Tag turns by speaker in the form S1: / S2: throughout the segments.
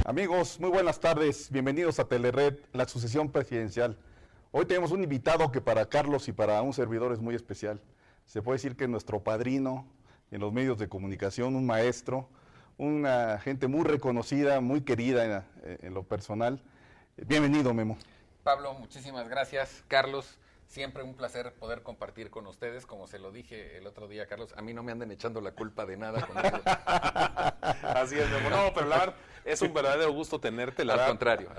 S1: Amigos, muy buenas tardes. Bienvenidos a Telered, la sucesión presidencial. Hoy tenemos un invitado que para Carlos y para un servidor es muy especial. Se puede decir que es nuestro padrino en los medios de comunicación, un maestro, una gente muy reconocida, muy querida en lo personal. Bienvenido, Memo.
S2: Pablo, muchísimas gracias. Carlos, siempre un placer poder compartir con ustedes. Como se lo dije el otro día, Carlos, a mí no me anden echando la culpa de nada conmigo.
S3: Así es, Memo. No, pero la verdad, es un verdadero gusto tenerte.
S2: Al contrario.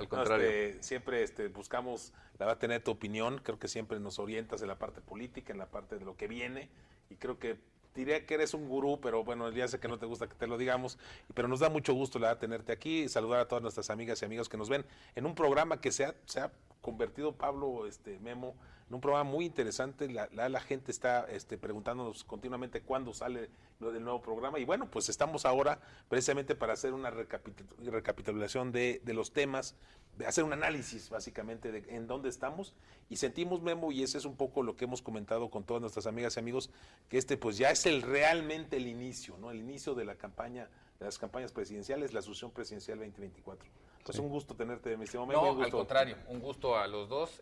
S3: Siempre buscamos, la verdad, tener tu opinión. Creo que siempre nos orientas en la parte política, en la parte de lo que viene. Y creo que diría que eres un gurú, pero bueno, ya sé que no te gusta que te lo digamos. Pero nos da mucho gusto, la verdad, tenerte aquí y saludar a todas nuestras amigas y amigos que nos ven en un programa que se ha convertido, Pablo, Memo, en un programa muy interesante. La gente está preguntándonos continuamente cuándo sale lo del nuevo programa, y bueno, pues estamos ahora precisamente para hacer una recapitulación de los temas, de hacer un análisis básicamente de en dónde estamos, y sentimos, Memo, y ese es un poco lo que hemos comentado con todas nuestras amigas y amigos, que pues ya es realmente el inicio, ¿no? El inicio de la campaña, de las campañas presidenciales, la sucesión presidencial 2024. Pues sí. Un gusto tenerte, mi estimado Memo.
S2: No, al contrario, un gusto a los dos,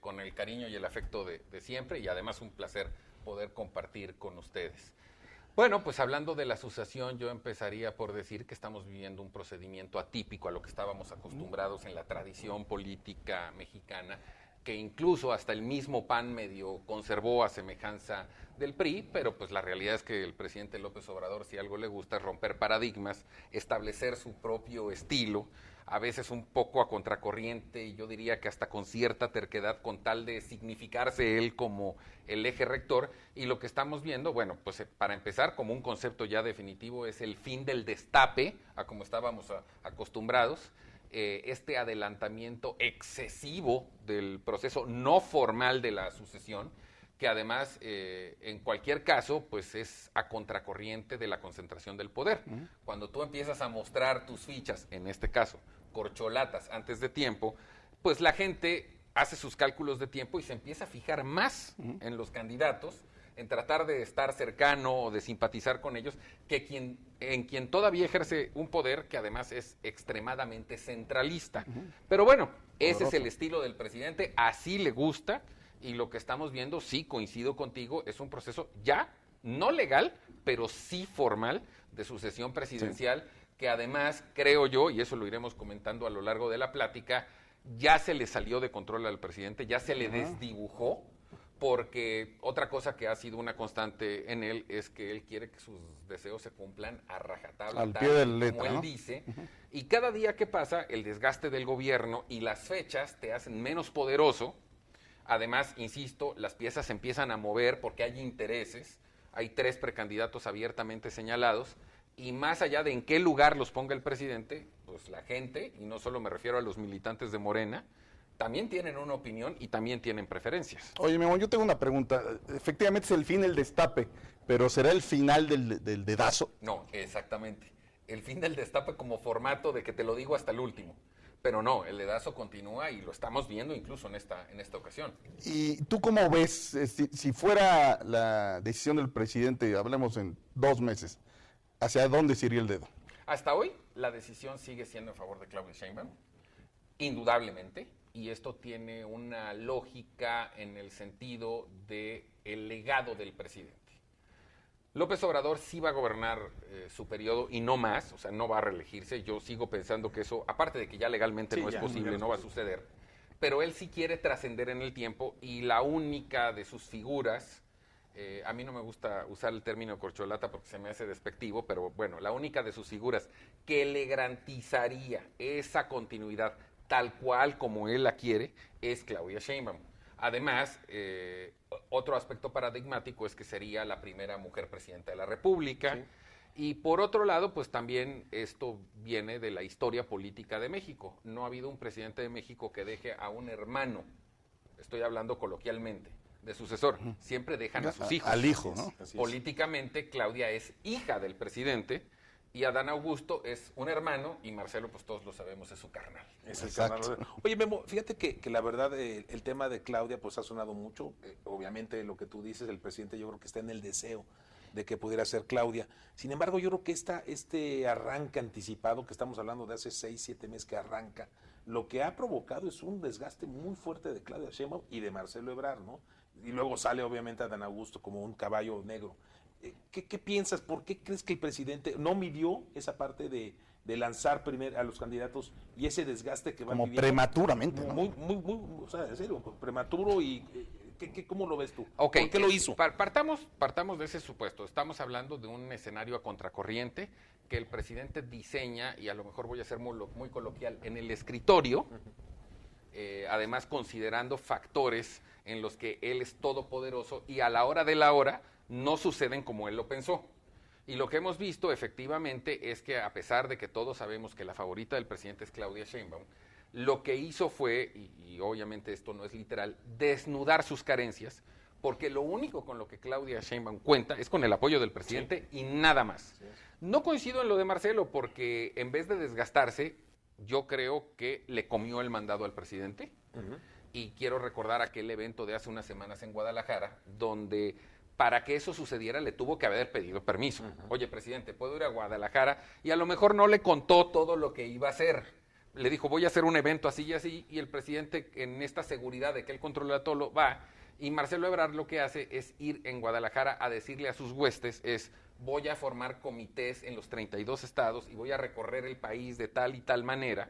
S2: con el cariño y el afecto de siempre, y además un placer poder compartir con ustedes. Bueno, pues hablando de la sucesión, yo empezaría por decir que estamos viviendo un procedimiento atípico a lo que estábamos acostumbrados en la tradición política mexicana, que incluso hasta el mismo PAN medio conservó a semejanza del PRI, pero pues la realidad es que el presidente López Obrador, si algo le gusta, es romper paradigmas, establecer su propio estilo, a veces un poco a contracorriente, y yo diría que hasta con cierta terquedad, con tal de significarse él como el eje rector. Y lo que estamos viendo, bueno, pues para empezar, como un concepto ya definitivo, es el fin del destape, a como estábamos acostumbrados, este adelantamiento excesivo del proceso no formal de la sucesión, que además, en cualquier caso, pues es a contracorriente de la concentración del poder. Cuando tú empiezas a mostrar tus fichas, en este caso, corcholatas antes de tiempo, pues la gente hace sus cálculos de tiempo y se empieza a fijar más en los candidatos, en tratar de estar cercano o de simpatizar con ellos, que en quien todavía ejerce un poder que además es extremadamente centralista. Pero bueno, ese es el estilo del presidente, así le gusta. Y lo que estamos viendo, sí, coincido contigo, es un proceso ya no legal, pero sí formal de sucesión presidencial, sí, que además, creo yo, y eso lo iremos comentando a lo largo de la plática, ya se le salió de control al presidente, ya se le desdibujó, porque otra cosa que ha sido una constante en él es que él quiere que sus deseos se cumplan a rajatabla,
S1: al pie de la letra,
S2: como él dice, y cada día que pasa, el desgaste del gobierno y las fechas te hacen menos poderoso. Además, insisto, las piezas se empiezan a mover porque hay intereses, hay 3 precandidatos abiertamente señalados, y más allá de en qué lugar los ponga el presidente, pues la gente, y no solo me refiero a los militantes de Morena, también tienen una opinión y también tienen preferencias.
S1: Oye, Memo, yo tengo una pregunta. Efectivamente es el fin del destape, pero ¿será el final del dedazo?
S2: No, exactamente. El fin del destape como formato de que te lo digo hasta el último. Pero no, el dedazo continúa y lo estamos viendo incluso en esta ocasión.
S1: ¿Y tú cómo ves, si fuera la decisión del presidente, hablemos en 2 meses, hacia dónde se iría el dedo?
S2: Hasta hoy, la decisión sigue siendo en favor de Claudia Sheinbaum, indudablemente, y esto tiene una lógica en el sentido del legado del presidente. López Obrador sí va a gobernar su periodo y no más, o sea, no va a reelegirse. Yo sigo pensando que eso, aparte de que ya legalmente no es posible, no va a suceder, pero él sí quiere trascender en el tiempo, y la única de sus figuras, a mí no me gusta usar el término corcholata porque se me hace despectivo, pero bueno, la única de sus figuras que le garantizaría esa continuidad tal cual como él la quiere es Claudia Sheinbaum. Además, otro aspecto paradigmático es que sería la primera mujer presidenta de la República. Sí. Y por otro lado, pues también esto viene de la historia política de México. No ha habido un presidente de México que deje a un hermano, estoy hablando coloquialmente, de sucesor. Siempre dejan a sus hijos.
S1: Al hijo, ¿no?
S2: Políticamente, Claudia es hija del presidente, y Adán Augusto es un hermano, y Marcelo, pues todos lo sabemos, es su carnal.
S3: Es el carnal. Oye, Memo, fíjate que la verdad el tema de Claudia pues ha sonado mucho. Obviamente lo que tú dices, el presidente yo creo que está en el deseo de que pudiera ser Claudia. Sin embargo, yo creo que este arranque anticipado, que estamos hablando de hace 6, 7 meses que arranca, lo que ha provocado es un desgaste muy fuerte de Claudia Sheinbaum y de Marcelo Ebrard, ¿no? Y luego sale obviamente Adán Augusto como un caballo negro. ¿Qué piensas? ¿Por qué crees que el presidente no midió esa parte de lanzar primero a los candidatos y ese desgaste que va
S1: como
S3: viviendo?
S1: Prematuramente, ¿no?
S3: Muy, o sea, en serio, prematuro y... ¿Cómo lo ves tú?
S2: Okay.
S3: ¿Por qué lo hizo?
S2: Partamos de ese supuesto. Estamos hablando de un escenario a contracorriente que el presidente diseña, y a lo mejor voy a ser muy coloquial, en el escritorio, además considerando factores en los que él es todopoderoso y a la hora de la hora no suceden como él lo pensó. Y lo que hemos visto efectivamente es que a pesar de que todos sabemos que la favorita del presidente es Claudia Sheinbaum, lo que hizo fue, y obviamente esto no es literal, desnudar sus carencias, porque lo único con lo que Claudia Sheinbaum cuenta es con el apoyo del presidente y nada más. No coincido en lo de Marcelo, porque en vez de desgastarse, yo creo que le comió el mandado al presidente. Y quiero recordar aquel evento de hace unas semanas en Guadalajara, donde para que eso sucediera le tuvo que haber pedido permiso. Oye, presidente, ¿puedo ir a Guadalajara? Y a lo mejor no le contó todo lo que iba a hacer. Le dijo, voy a hacer un evento así y así, y el presidente, en esta seguridad de que él controla todo, va. Y Marcelo Ebrard lo que hace es ir en Guadalajara a decirle a sus huestes, voy a formar comités en los 32 estados y voy a recorrer el país de tal y tal manera,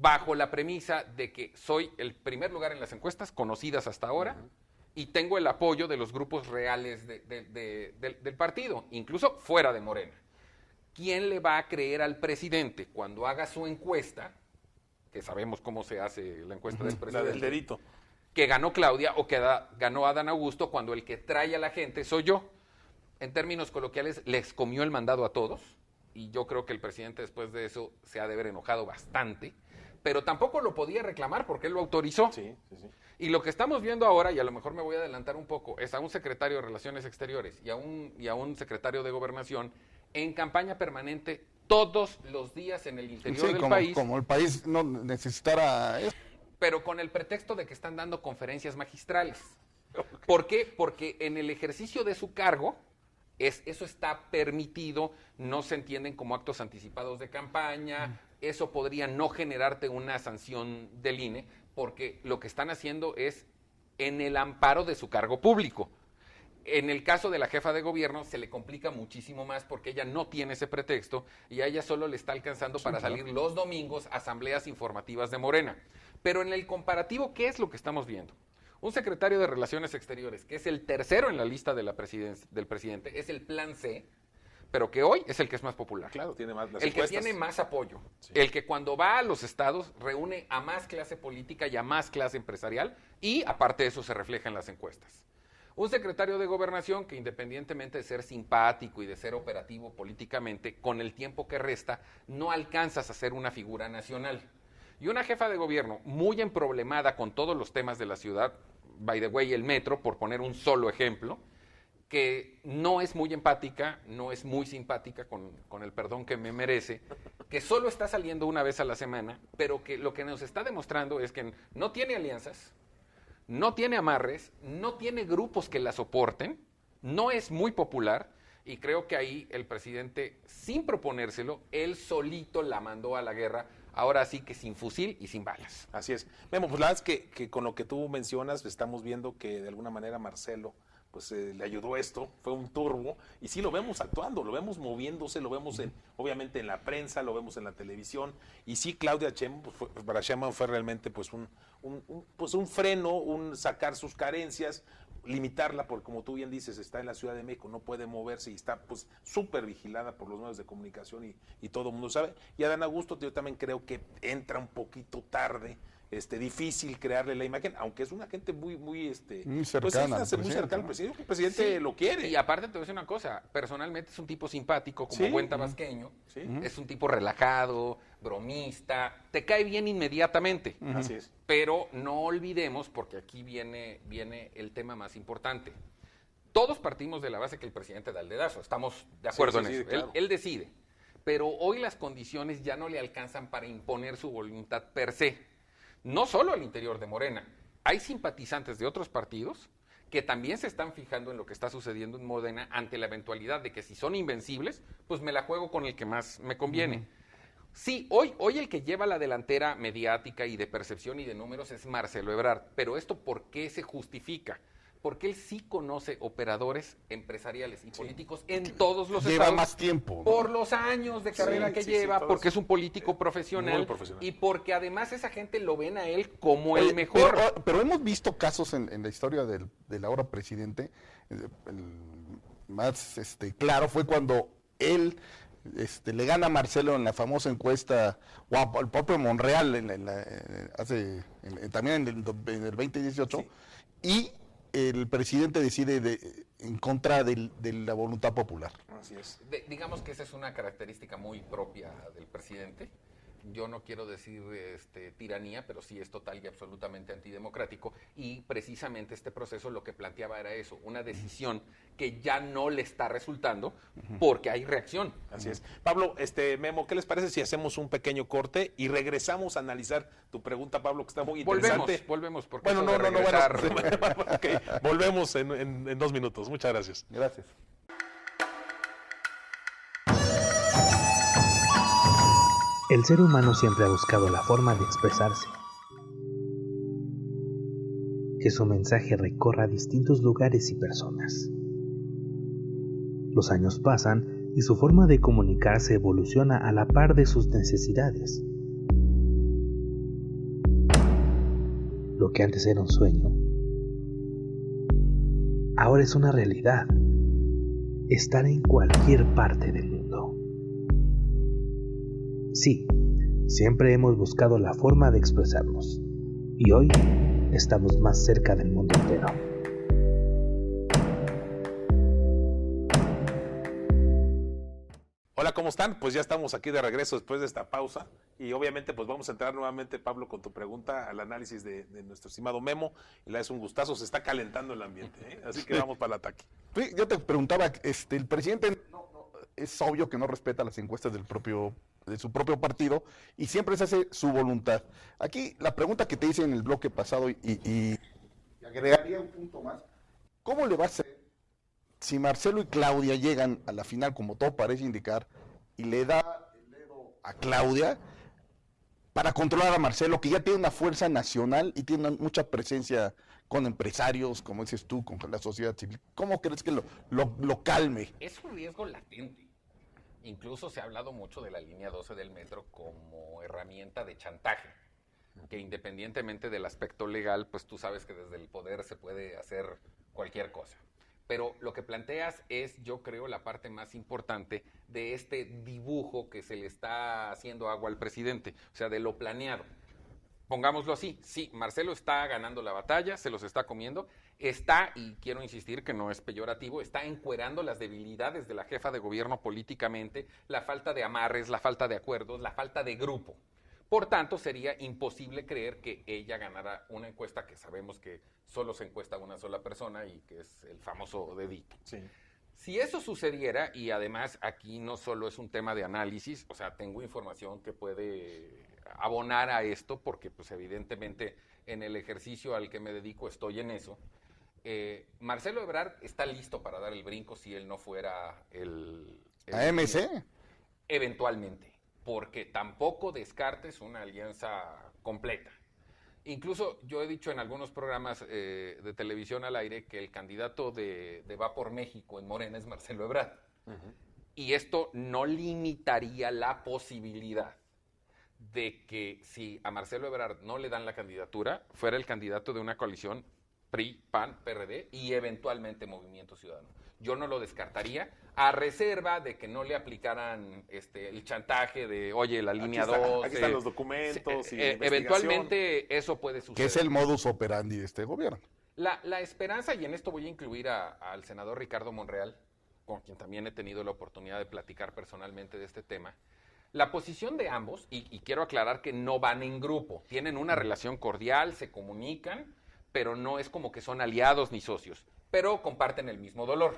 S2: bajo la premisa de que soy el primer lugar en las encuestas, conocidas hasta ahora, y tengo el apoyo de los grupos reales del partido, incluso fuera de Morena. ¿Quién le va a creer al presidente cuando haga su encuesta, que sabemos cómo se hace la encuesta del presidente?
S3: La del dedito.
S2: Que ganó Claudia o que ganó Adán Augusto, cuando el que trae a la gente soy yo. En términos coloquiales, les comió el mandado a todos, y yo creo que el presidente después de eso se ha de haber enojado bastante, pero tampoco lo podía reclamar porque él lo autorizó.
S3: Sí.
S2: Y lo que estamos viendo ahora, y a lo mejor me voy a adelantar un poco, es a un secretario de Relaciones Exteriores y a un secretario de Gobernación en campaña permanente todos los días en el interior del país.
S1: Como el país no necesitara eso.
S2: Pero con el pretexto de que están dando conferencias magistrales. ¿Por qué? Porque en el ejercicio de su cargo, eso está permitido, no se entienden como actos anticipados de campaña, eso podría no generarte una sanción del INE, porque lo que están haciendo es en el amparo de su cargo público. En el caso de la jefa de gobierno se le complica muchísimo más porque ella no tiene ese pretexto y a ella solo le está alcanzando para salir los domingos a asambleas informativas de Morena. Pero en el comparativo, ¿qué es lo que estamos viendo? Un secretario de Relaciones Exteriores, que es el tercero en la lista de del presidente, es el plan C, pero que hoy es el que es más popular.
S3: Claro, tiene más las
S2: el
S3: encuestas.
S2: Que tiene más apoyo.
S3: Sí.
S2: El que cuando va a los estados reúne a más clase política y a más clase empresarial y aparte de eso se refleja en las encuestas. Un secretario de Gobernación que, independientemente de ser simpático y de ser operativo políticamente, con el tiempo que resta no alcanzas a ser una figura nacional. Y una jefa de gobierno muy emproblemada con todos los temas de la ciudad, by the way, el metro, por poner un solo ejemplo, que no es muy empática, no es muy simpática, con el perdón que me merece, que solo está saliendo una vez a la semana, pero que lo que nos está demostrando es que no tiene alianzas, no tiene amarres, no tiene grupos que la soporten, no es muy popular, y creo que ahí el presidente, sin proponérselo, él solito la mandó a la guerra, ahora sí que sin fusil y sin balas.
S3: Así es. Memo, pues la verdad es que con lo que tú mencionas, estamos viendo que de alguna manera Marcelo pues le ayudó esto, fue un turbo, y sí lo vemos actuando, lo vemos moviéndose, lo vemos obviamente en la prensa, lo vemos en la televisión, y sí Claudia Sheinbaum, pues para Sheinbaum fue realmente pues un freno, un sacar sus carencias, limitarla, porque como tú bien dices, está en la Ciudad de México, no puede moverse y está pues súper vigilada por los medios de comunicación y todo el mundo sabe. Y Adán Augusto yo también creo que entra un poquito tarde, difícil crearle la imagen, aunque es una gente muy cercana,
S1: pues,
S3: muy cercana al presidente, el presidente lo quiere.
S2: Y aparte te voy a decir una cosa, personalmente es un tipo simpático, como
S3: Sí.
S2: buen tabasqueño,
S3: Sí.
S2: es un tipo relajado, bromista, te cae bien inmediatamente.
S3: Así es.
S2: Pero no olvidemos, porque aquí viene el tema más importante. Todos partimos de la base que el presidente da el dedazo, estamos de acuerdo en eso.
S3: Claro.
S2: Él decide. Pero hoy las condiciones ya no le alcanzan para imponer su voluntad per se. No solo al interior de Morena. Hay simpatizantes de otros partidos que también se están fijando en lo que está sucediendo en Morena ante la eventualidad de que si son invencibles, pues me la juego con el que más me conviene. Sí, hoy el que lleva la delantera mediática y de percepción y de números es Marcelo Ebrard, pero ¿esto por qué se justifica? Porque él sí conoce operadores empresariales y políticos en todos los
S1: Lleva
S2: estados.
S1: más tiempo, ¿no?
S2: Por los años de carrera que lleva, porque es un político profesional,
S3: muy profesional.
S2: y porque además esa gente lo ven a él como
S1: Oye,
S2: el mejor.
S1: Pero hemos visto casos en la historia del ahora presidente. El más claro fue cuando él le gana a Marcelo en la famosa encuesta, o al propio Monreal también en el 2018,
S3: Sí.
S1: y el presidente decide en contra de la voluntad popular.
S3: Así es.
S2: Digamos que esa es una característica muy propia del presidente. Yo no quiero decir tiranía, pero sí es total y absolutamente antidemocrático. Y precisamente este proceso lo que planteaba era eso, una decisión que ya no le está resultando porque hay reacción.
S3: Así es. Pablo, Memo, ¿qué les parece si hacemos un pequeño corte y regresamos a analizar tu pregunta, Pablo, que está muy interesante?
S2: Volvemos, porque
S3: Bueno,
S2: eso de regresar-
S3: Ok, volvemos en 2 minutos. Muchas gracias.
S1: Gracias.
S4: El ser humano siempre ha buscado la forma de expresarse. Que su mensaje recorra distintos lugares y personas. Los años pasan y su forma de comunicarse evoluciona a la par de sus necesidades. Lo que antes era un sueño, ahora es una realidad. Estar en cualquier parte del mundo. Sí, siempre hemos buscado la forma de expresarnos, y hoy estamos más cerca del mundo entero.
S3: Hola, ¿cómo están? Pues ya estamos aquí de regreso después de esta pausa y obviamente pues vamos a entrar nuevamente, Pablo, con tu pregunta al análisis de nuestro estimado Memo. Y la es un gustazo, se está calentando el ambiente, ¿eh? Así que vamos para el ataque.
S1: Sí, yo te preguntaba, el presidente es obvio que no respeta las encuestas de su propio partido y siempre se hace su voluntad. Aquí la pregunta que te hice en el bloque pasado y agregaría un punto más, ¿cómo le va a ser si Marcelo y Claudia llegan a la final, como todo parece indicar, y le da el dedo a Claudia para controlar a Marcelo, que ya tiene una fuerza nacional y tiene mucha presencia con empresarios, como dices tú, con la sociedad civil? ¿Cómo crees que lo calme?
S2: Es un riesgo latente. Incluso se ha hablado mucho de la línea 12 del metro como herramienta de chantaje, que independientemente del aspecto legal, pues tú sabes que desde el poder se puede hacer cualquier cosa. Pero lo que planteas es, yo creo, la parte más importante de este dibujo que se le está haciendo agua al presidente, o sea, de lo planeado. Pongámoslo así, sí, Marcelo está ganando la batalla, se los está comiendo, está, y quiero insistir que no es peyorativo, está encuerando las debilidades de la jefa de gobierno políticamente, la falta de amarres, la falta de acuerdos, la falta de grupo. Por tanto, sería imposible creer que ella ganara una encuesta que sabemos que solo se encuesta a una sola persona y que es el famoso dedito.
S3: Sí.
S2: Si eso sucediera, y además aquí no solo es un tema de análisis, o sea, tengo información que puede abonar a esto, porque pues evidentemente en el ejercicio al que me dedico estoy en eso. Marcelo Ebrard está listo para dar el brinco si él no fuera el
S1: ¿AMC?
S2: Eventualmente, porque tampoco descartes una alianza completa. Incluso yo he dicho en algunos programas de televisión al aire que el candidato de Va por México en Morena es Marcelo Ebrard. Y esto no limitaría la posibilidad de que si a Marcelo Ebrard no le dan la candidatura, fuera el candidato de una coalición PRI, PAN, PRD y eventualmente Movimiento Ciudadano. Yo no lo descartaría, a reserva de que no le aplicaran el chantaje de, oye, la línea 2.
S3: Aquí están los documentos y
S2: eventualmente eso puede suceder.
S1: Que es el modus operandi de este gobierno.
S2: La esperanza, y en esto voy a incluir al senador Ricardo Monreal, con quien también he tenido la oportunidad de platicar personalmente de este tema. La posición de ambos, y quiero aclarar que no van en grupo, tienen una relación cordial, se comunican, pero no es como que son aliados ni socios, pero comparten el mismo dolor.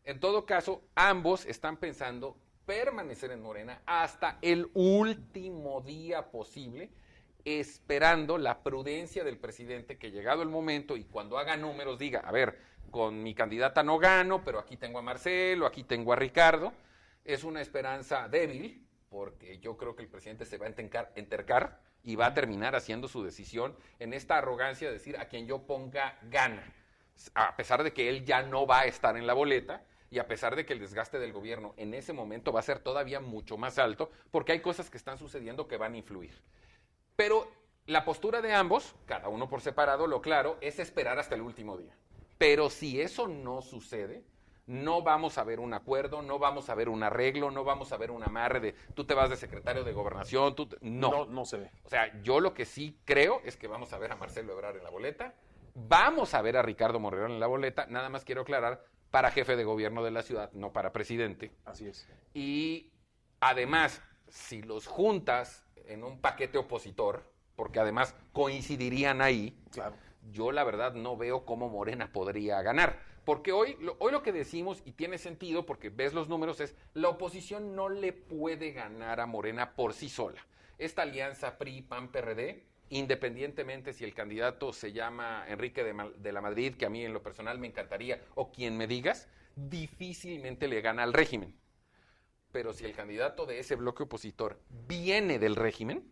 S2: En todo caso, ambos están pensando permanecer en Morena hasta el último día posible, esperando la prudencia del presidente que llegado el momento y cuando haga números diga, a ver, con mi candidata no gano, pero aquí tengo a Marcelo, aquí tengo a Ricardo. Es una esperanza débil, porque yo creo que el presidente se va a entercar y va a terminar haciendo su decisión en esta arrogancia de decir a quien yo ponga gana, a pesar de que él ya no va a estar en la boleta y a pesar de que el desgaste del gobierno en ese momento va a ser todavía mucho más alto, porque hay cosas que están sucediendo que van a influir. Pero la postura de ambos, cada uno por separado, lo claro, es esperar hasta el último día. Pero si eso no sucede, no vamos a ver un acuerdo, no vamos a ver un arreglo, no vamos a ver un amarre de tú te vas de secretario de Gobernación,
S3: No se ve.
S2: O sea, yo lo que sí creo es que vamos a ver a Marcelo Ebrard en la boleta, vamos a ver a Ricardo Monreal en la boleta, nada más quiero aclarar, para jefe de gobierno de la ciudad, no para presidente.
S3: Así es.
S2: Y además, si los juntas en un paquete opositor, porque además coincidirían ahí,
S3: Claro.
S2: yo la verdad no veo cómo Morena podría ganar. Porque hoy lo que decimos, y tiene sentido porque ves los números, es la oposición no le puede ganar a Morena por sí sola. Esta alianza PRI-PAN-PRD, independientemente si el candidato se llama Enrique de la Madrid, que a mí en lo personal me encantaría, o quien me digas, difícilmente le gana al régimen. Pero si el candidato de ese bloque opositor viene del régimen,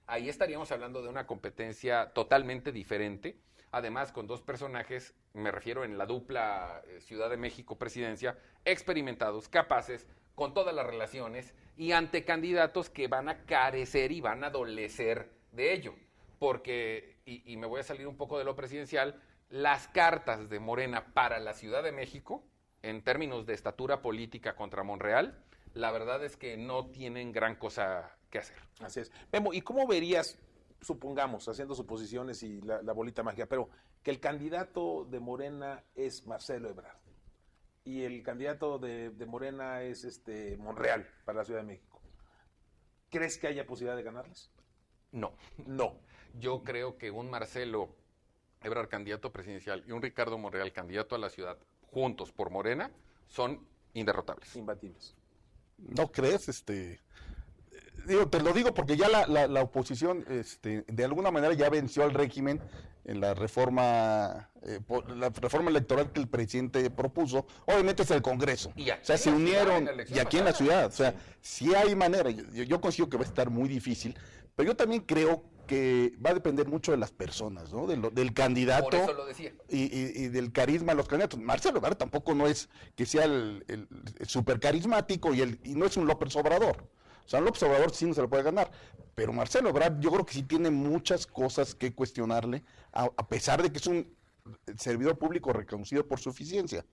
S2: ahí estaríamos hablando de una competencia totalmente diferente. Además, con dos personajes, me refiero en la dupla Ciudad de México-Presidencia, experimentados, capaces, con todas las relaciones, y ante candidatos que van a carecer y van a adolecer de ello. Porque, y me voy a salir un poco de lo presidencial, las cartas de Morena para la Ciudad de México, en términos de estatura política contra Monreal, la verdad es que no tienen gran cosa que hacer.
S3: Así es. Memo, ¿y cómo verías, supongamos, haciendo suposiciones y la bolita mágica, pero que el candidato de Morena es Marcelo Ebrard y el candidato de Morena es Monreal para la Ciudad de México? ¿Crees que haya posibilidad de ganarles?
S2: No.
S3: No.
S2: Yo creo que un Marcelo Ebrard candidato presidencial y un Ricardo Monreal candidato a la ciudad, juntos por Morena, son inderrotables.
S3: Imbatibles.
S1: ¿No crees? Digo, te lo digo porque ya la oposición de alguna manera ya venció al régimen en la reforma electoral que el presidente propuso. Obviamente es el Congreso.
S2: Y aquí
S1: o sea, se
S2: en la ciudad,
S1: unieron,
S2: en la elección
S1: y aquí en la
S2: pasada.
S1: ciudad. O sea, sí hay manera. Yo considero que va a estar muy difícil, pero yo también creo que va a depender mucho de las personas, ¿no? Del candidato.
S2: Por eso lo decía.
S1: Y del carisma de los candidatos. Marcelo Ebrard tampoco no es que sea el súper carismático y no es un López Obrador. O sea, López Obrador sí no se lo puede ganar, pero Marcelo Ebrard yo creo que sí tiene muchas cosas que cuestionarle, a pesar de que es un servidor público reconocido por su eficiencia.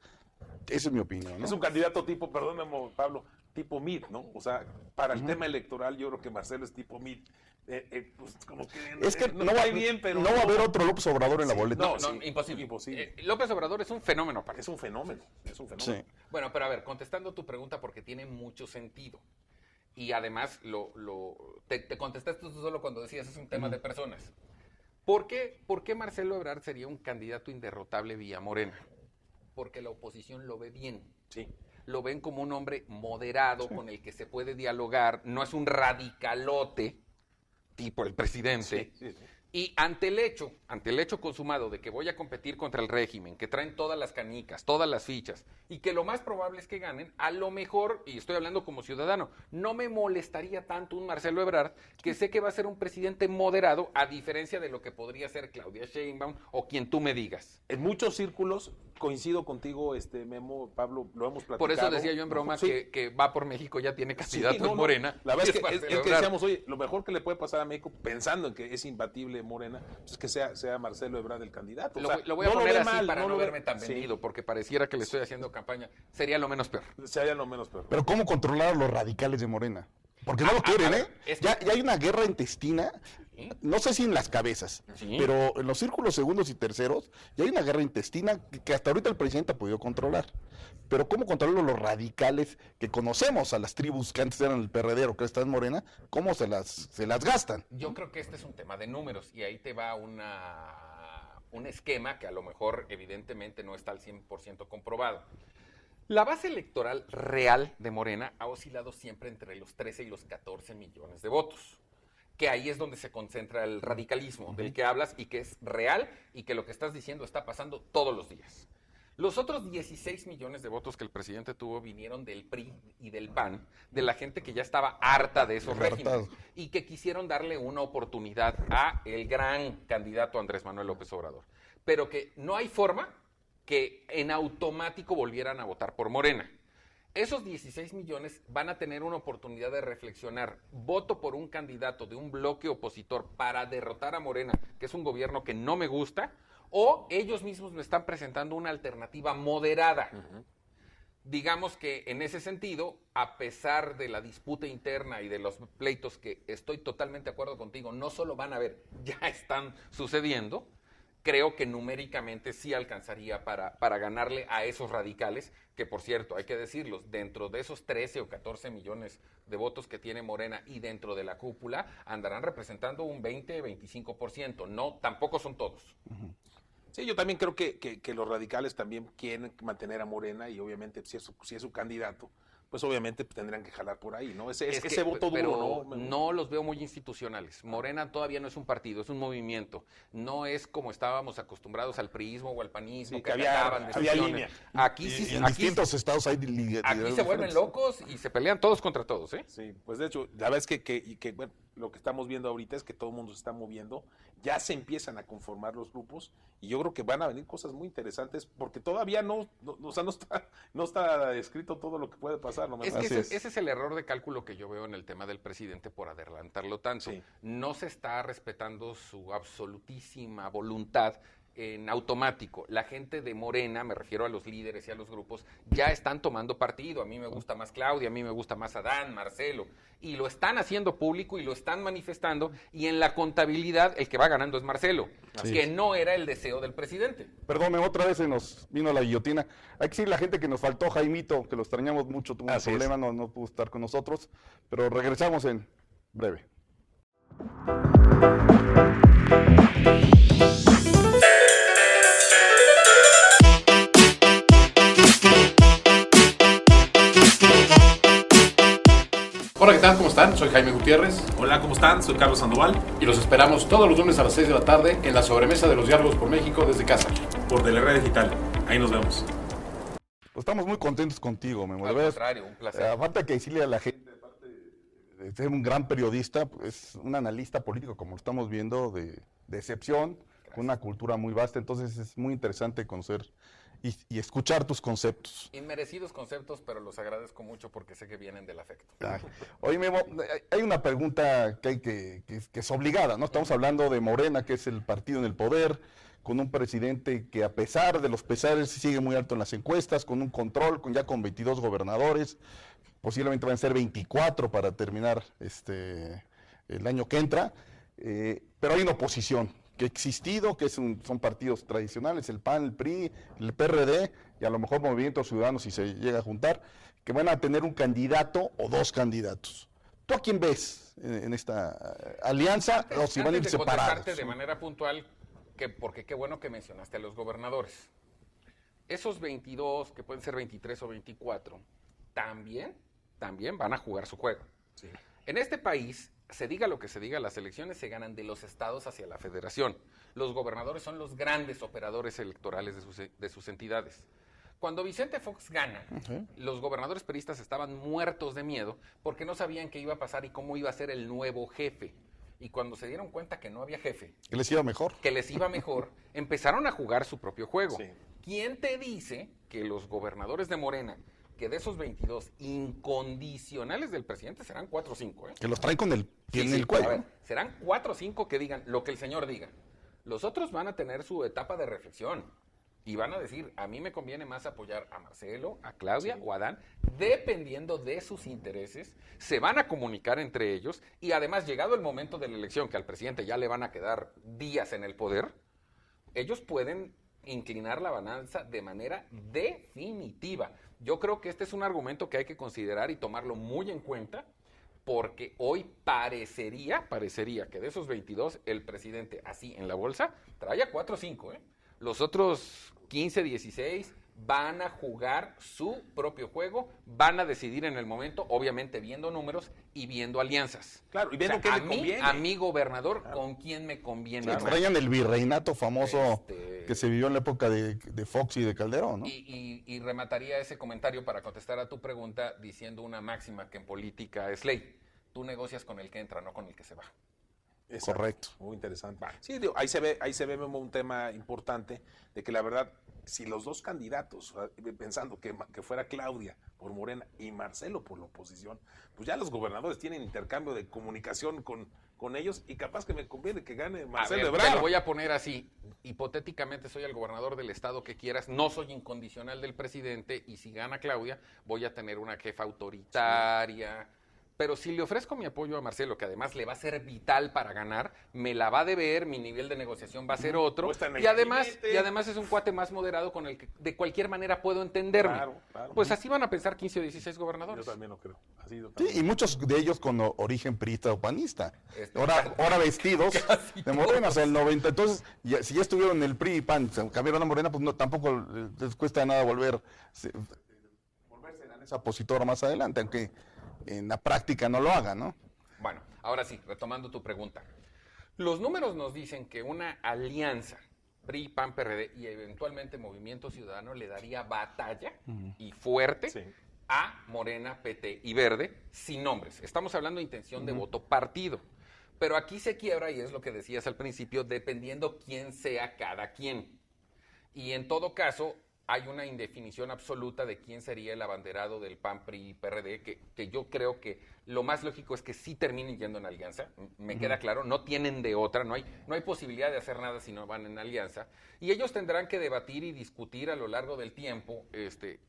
S1: Esa es mi opinión, ¿no?
S3: Es un candidato tipo, perdóname Pablo, tipo Mid, ¿no? O sea, para el tema electoral yo creo que Marcelo es tipo Mid. Pues como que
S1: Es que
S3: no
S1: no va,
S3: cae bien, pero
S1: no va a haber otro López Obrador en la boleta.
S2: No,
S3: sí,
S2: imposible.
S3: imposible.
S2: López Obrador es un fenómeno aparte.
S3: Es un fenómeno.
S1: Sí.
S2: Bueno, pero a ver, contestando tu pregunta porque tiene mucho sentido. Y además te contestaste tú solo cuando decías es un tema de personas. ¿Por qué Marcelo Ebrard sería un candidato inderrotable vía Morena? Porque la oposición lo ve bien.
S3: Sí.
S2: Lo ven como un hombre moderado, con el que se puede dialogar, no es un radicalote tipo el presidente.
S3: Sí.
S2: Y ante el hecho consumado de que voy a competir contra el régimen, que traen todas las canicas, todas las fichas, y que lo más probable es que ganen, a lo mejor, y estoy hablando como ciudadano, no me molestaría tanto un Marcelo Ebrard, que sé que va a ser un presidente moderado, a diferencia de lo que podría ser Claudia Sheinbaum o quien tú me digas.
S3: En muchos círculos coincido contigo, Memo, Pablo, lo hemos platicado.
S2: Por eso decía yo en broma
S3: Sí.
S2: que va por México, ya tiene candidato
S3: Sí, no,
S2: en Morena.
S3: La verdad es
S2: Marcelo
S3: que
S2: Ebrard.
S3: decíamos, oye, lo mejor que le puede pasar a México, pensando en que es imbatible Morena, es que sea Marcelo Ebrard el candidato. O sea,
S2: Lo voy a
S3: no
S2: poner
S3: ve
S2: así
S3: mal,
S2: para no
S3: lo ve-
S2: verme tan
S3: Sí,
S2: vendido, porque pareciera que le estoy haciendo campaña. Sería lo menos peor.
S3: sería lo menos peor.
S1: Pero ¿cómo controlar a los radicales de Morena? Porque no lo quieren, ¿eh? Ya hay una guerra intestina, no sé si en las cabezas,
S2: Sí.
S1: pero en los círculos segundos y terceros, ya hay una guerra intestina que hasta ahorita el presidente ha podido controlar. Pero ¿cómo controlar los radicales que conocemos a las tribus que antes eran el PRD o que están en Morena? ¿Cómo se las gastan?
S2: Yo creo que este es un tema de números y ahí te va un esquema que a lo mejor evidentemente no está al 100% comprobado. La base electoral real de Morena ha oscilado siempre entre los 13 y los 14 millones de votos, que ahí es donde se concentra el radicalismo del que hablas y que es real y que lo que estás diciendo está pasando todos los días. Los otros 16 millones de votos que el presidente tuvo vinieron del PRI y del PAN, de la gente que ya estaba harta de esos regímenes y que quisieron darle una oportunidad a el gran candidato Andrés Manuel López Obrador. Pero que no hay forma que en automático volvieran a votar por Morena. Esos 16 millones van a tener una oportunidad de reflexionar. ¿Voto por un candidato de un bloque opositor para derrotar a Morena, que es un gobierno que no me gusta? ¿O ellos mismos me están presentando una alternativa moderada? Digamos que en ese sentido, a pesar de la disputa interna y de los pleitos que estoy totalmente de acuerdo contigo, no solo van a haber, ya están sucediendo, creo que numéricamente sí alcanzaría para ganarle a esos radicales, que por cierto, hay que decirlo, dentro de esos 13 o 14 millones de votos que tiene Morena y dentro de la cúpula, andarán representando un 20-25%. No, tampoco son todos.
S3: Sí, yo también creo que los radicales también quieren mantener a Morena y obviamente si es su candidato, pues obviamente tendrán que jalar por ahí, ¿no? Ese voto duro, ¿no?
S2: No los veo muy institucionales. Morena todavía no es un partido, es un movimiento. No es como estábamos acostumbrados al priismo o al panismo,
S3: sí, que había línea.
S2: Aquí sí,
S1: en distintos estados hay
S2: aquí se vuelven locos y se pelean todos contra todos, ¿eh?
S3: Sí, pues de hecho, la verdad es que bueno, lo que estamos viendo ahorita es que todo el mundo se está moviendo, ya se empiezan a conformar los grupos y yo creo que van a venir cosas muy interesantes porque todavía no está escrito todo lo que puede pasar. No
S2: es que ese es el error de cálculo que yo veo en el tema del presidente por adelantarlo tanto. Sí. No se está respetando su absolutísima voluntad en automático. La gente de Morena, me refiero a los líderes y a los grupos, ya están tomando partido. A mí me gusta más Claudia, a mí me gusta más Adán, Marcelo, y lo están haciendo público y lo están manifestando, y en la contabilidad el que va ganando es Marcelo, que no era el deseo del presidente.
S1: Perdón, otra vez se nos vino la guillotina. Hay que decirle a la gente que nos faltó Jaimito, que lo extrañamos mucho, tuvo un problema, no pudo estar con nosotros, pero regresamos en breve.
S5: Hola, ¿qué tal? ¿Cómo están? Soy Jaime Gutiérrez.
S3: Hola, ¿cómo están? Soy Carlos Sandoval.
S5: Y los esperamos todos los lunes a las 6 de la tarde en la sobremesa de los diálogos por México desde casa.
S3: Por TeleRed Digital. Ahí nos vemos.
S1: Pues estamos muy contentos contigo, Memo.
S2: Al contrario, un placer.
S1: Falta que decirle a la gente, aparte de ser un gran periodista, pues un analista político, como lo estamos viendo, de excepción, con una cultura muy vasta. Entonces es muy interesante conocer y escuchar tus conceptos.
S2: Inmerecidos conceptos, pero los agradezco mucho porque sé que vienen del afecto.
S1: Oye, Memo, hay una pregunta que es obligada, ¿no? Estamos hablando de Morena, que es el partido en el poder, con un presidente que a pesar de los pesares sigue muy alto en las encuestas, con un control, con 22 gobernadores, posiblemente van a ser 24 para terminar el año que entra, pero hay una oposición que ha existido, que son partidos tradicionales, el PAN, el PRI, el PRD, y a lo mejor Movimiento Ciudadano si se llega a juntar, que van a tener un candidato o dos candidatos. ¿Tú a quién ves en esta alianza o si van a ir separados?
S2: De manera puntual, porque qué bueno que mencionaste a los gobernadores. Esos 22, que pueden ser 23 o 24, también van a jugar su juego. Sí. En este país, se diga lo que se diga, las elecciones se ganan de los estados hacia la federación. Los gobernadores son los grandes operadores electorales de sus entidades. Cuando Vicente Fox gana, los gobernadores peristas estaban muertos de miedo porque no sabían qué iba a pasar y cómo iba a ser el nuevo jefe. Y cuando se dieron cuenta que no había jefe,
S1: que les iba mejor,
S2: empezaron a jugar su propio juego. Sí. ¿Quién te dice que los gobernadores de Morena, que de esos 22 incondicionales del presidente serán 4 o 5?
S1: Que los traen con el pie en el cuello.
S2: A ver, serán 4 o 5 que digan lo que el señor diga. Los otros van a tener su etapa de reflexión y van a decir, a mí me conviene más apoyar a Marcelo, a Claudia o a Adán, dependiendo de sus intereses. Se van a comunicar entre ellos y además, llegado el momento de la elección, que al presidente ya le van a quedar días en el poder, ellos pueden inclinar la balanza de manera definitiva. Yo creo que este es un argumento que hay que considerar y tomarlo muy en cuenta, porque hoy parecería que de esos 22, el presidente, así en la bolsa, trae a 4 o 5, Los otros 15, 16 van a jugar su propio juego, van a decidir en el momento, obviamente viendo números y viendo alianzas.
S3: Claro, y viendo qué le conviene.
S2: A mi gobernador, ¿con quién me conviene?
S1: Extrañan el virreinato famoso, que se vivió en la época de Fox y de Calderón, ¿no?
S2: Y remataría ese comentario para contestar a tu pregunta diciendo una máxima que en política es ley. Tú negocias con el que entra, no con el que se va.
S3: Exacto.
S1: Correcto.
S3: Muy interesante. Sí, digo, ahí se ve Memo, un tema importante de que la verdad, si los dos candidatos, pensando que fuera Claudia por Morena y Marcelo por la oposición, pues ya los gobernadores tienen intercambio de comunicación con ellos y capaz que me conviene que gane Marcelo
S2: A ver,
S3: Ebrard.
S2: te lo voy a poner así. Hipotéticamente soy el gobernador del estado que quieras, no soy incondicional del presidente y si gana Claudia voy a tener una jefa autoritaria. Sí. Pero si le ofrezco mi apoyo a Marcelo, que además le va a ser vital para ganar, me la va a deber, mi nivel de negociación va a ser otro. Y además es un cuate más moderado con el que de cualquier manera puedo entenderme. Claro. Pues así van a pensar 15 o 16 gobernadores.
S3: Yo también lo creo. Así
S1: sí, y muchos de ellos con origen priista o panista. Ahora vestidos de Morena, o sea, el 90. Entonces, si ya estuvieron en el PRI y PAN, se cambiaron a Morena, pues no, tampoco les cuesta nada volverse a opositor más adelante, aunque en la práctica no lo haga, ¿no?
S2: Bueno, ahora sí, retomando tu pregunta. Los números nos dicen que una alianza PRI, PAN, PRD y eventualmente Movimiento Ciudadano le daría batalla y fuerte a Morena, PT y Verde sin nombres. Estamos hablando de intención de voto partido. Pero aquí se quiebra, y es lo que decías al principio, dependiendo quién sea cada quien. Y en todo caso, hay una indefinición absoluta de quién sería el abanderado del PAN, PRI y PRD, que yo creo que lo más lógico es que sí terminen yendo en alianza, me queda claro, no tienen de otra, no hay posibilidad de hacer nada si no van en alianza, y ellos tendrán que debatir y discutir a lo largo del tiempo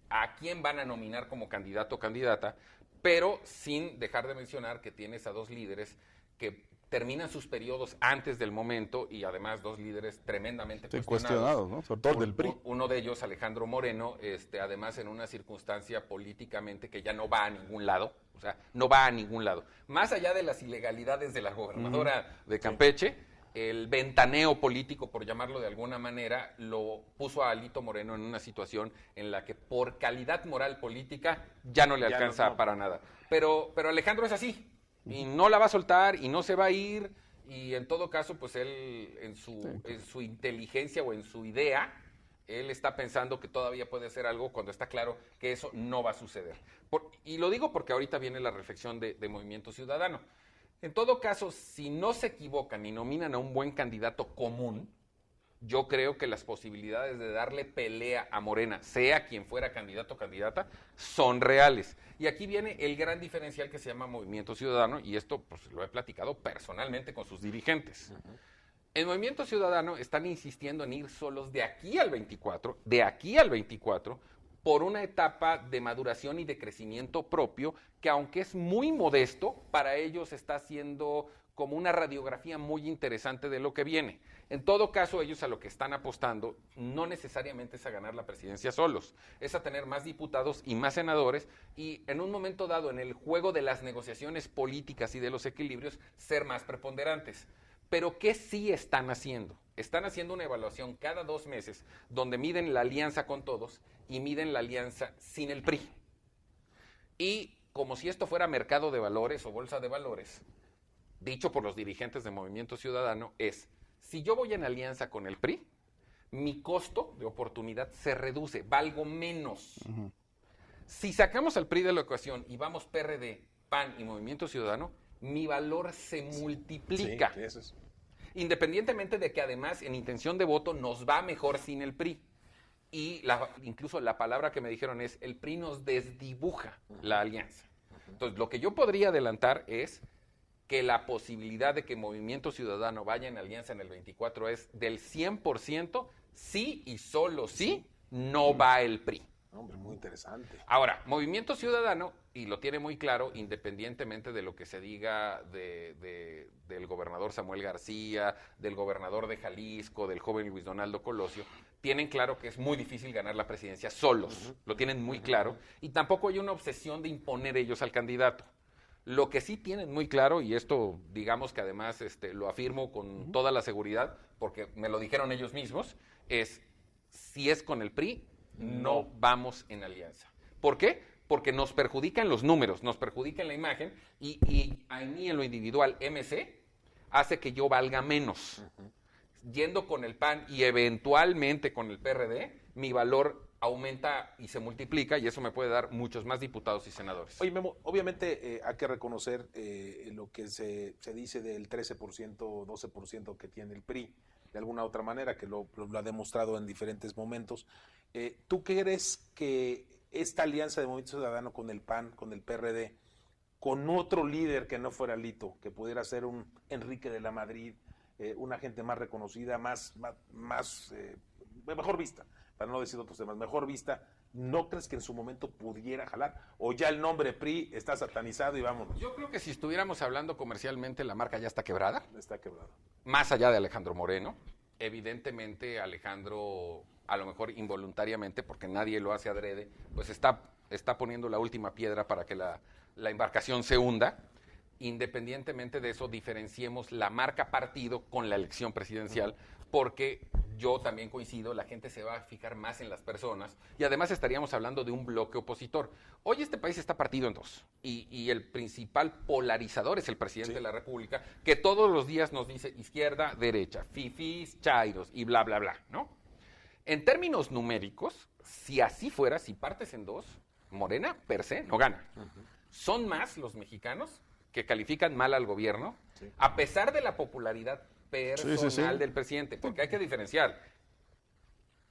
S2: a quién van a nominar como candidato o candidata, pero sin dejar de mencionar que tienes a dos líderes que terminan sus periodos antes del momento y además dos líderes tremendamente
S1: cuestionados, ¿no? Sobre todo del PRI.
S2: Uno de ellos, Alejandro Moreno, además en una circunstancia políticamente que ya no va a ningún lado, o sea, no va a ningún lado. Más allá de las ilegalidades de la gobernadora de Campeche, el ventaneo político, por llamarlo de alguna manera, lo puso a Alito Moreno en una situación en la que por calidad moral política ya no le alcanza para nada. Pero Alejandro es así. Y no la va a soltar y no se va a ir y en todo caso pues él en su inteligencia o en su idea él está pensando que todavía puede hacer algo cuando está claro que eso no va a suceder. Y lo digo porque ahorita viene la reflexión de Movimiento Ciudadano. En todo caso, si no se equivocan y nominan a un buen candidato común, yo creo que las posibilidades de darle pelea a Morena, sea quien fuera candidato o candidata, son reales. Y aquí viene el gran diferencial que se llama Movimiento Ciudadano, y esto pues lo he platicado personalmente con sus dirigentes. En Movimiento Ciudadano están insistiendo en ir solos de aquí al 24, por una etapa de maduración y de crecimiento propio, que aunque es muy modesto, para ellos está siendo como una radiografía muy interesante de lo que viene. En todo caso, ellos a lo que están apostando no necesariamente es a ganar la presidencia solos, es a tener más diputados y más senadores y en un momento dado en el juego de las negociaciones políticas y de los equilibrios ser más preponderantes. Pero ¿qué sí están haciendo? Están haciendo una evaluación cada 2 meses donde miden la alianza con todos y miden la alianza sin el PRI. Y como si esto fuera mercado de valores o bolsa de valores, dicho por los dirigentes de Movimiento Ciudadano, es, si yo voy en alianza con el PRI, mi costo de oportunidad se reduce, valgo menos. Si sacamos al PRI de la ecuación y vamos PRD, PAN y Movimiento Ciudadano, mi valor se multiplica.
S3: Sí, eso es.
S2: Independientemente de que además en intención de voto nos va mejor sin el PRI. Y incluso la palabra que me dijeron es, el PRI nos desdibuja la alianza. Entonces, lo que yo podría adelantar es que la posibilidad de que Movimiento Ciudadano vaya en alianza en el 24 es del 100%, sí y solo sí, no va el PRI.
S3: Hombre, muy interesante.
S2: Ahora, Movimiento Ciudadano, y lo tiene muy claro, independientemente de lo que se diga del gobernador Samuel García, del gobernador de Jalisco, del joven Luis Donaldo Colosio, tienen claro que es muy difícil ganar la presidencia solos, lo tienen muy claro, y tampoco hay una obsesión de imponer ellos al candidato. Lo que sí tienen muy claro, y esto digamos que además lo afirmo con toda la seguridad, porque me lo dijeron ellos mismos, es, si es con el PRI, no vamos en alianza. ¿Por qué? Porque nos perjudican los números, nos perjudican la imagen, y a mí en lo individual, MC, hace que yo valga menos. yendo con el PAN y eventualmente con el PRD, mi valor aumenta y se multiplica, y eso me puede dar muchos más diputados y senadores.
S3: Oye, Memo, obviamente hay que reconocer lo que se dice del 13% o 12% que tiene el PRI, de alguna otra manera, que lo ha demostrado en diferentes momentos. ¿Tú crees que esta alianza de Movimiento Ciudadano con el PAN, con el PRD, con otro líder que no fuera Lito, que pudiera ser un Enrique de la Madrid, una gente más reconocida, mejor vista, para no decir otros temas, mejor vista, ¿no crees que en su momento pudiera jalar? ¿O ya el nombre PRI está satanizado y vámonos?
S2: Yo creo que si estuviéramos hablando comercialmente, la marca ya está quebrada.
S3: Está quebrado.
S2: Más allá de Alejandro Moreno. Evidentemente, Alejandro, a lo mejor involuntariamente, porque nadie lo hace adrede, pues está poniendo la última piedra para que la embarcación se hunda. Independientemente de eso, diferenciemos la marca partido con la elección presidencial, porque yo también coincido, la gente se va a fijar más en las personas y además estaríamos hablando de un bloque opositor. Hoy este país está partido en dos y el principal polarizador es el presidente de la República, que todos los días nos dice izquierda, derecha, fifís, chairos y bla, bla, bla, ¿no? En términos numéricos, si así fuera, si partes en dos, Morena per se no gana. Son más los mexicanos que califican mal al gobierno, a pesar de la popularidad personal del presidente, porque hay que diferenciar.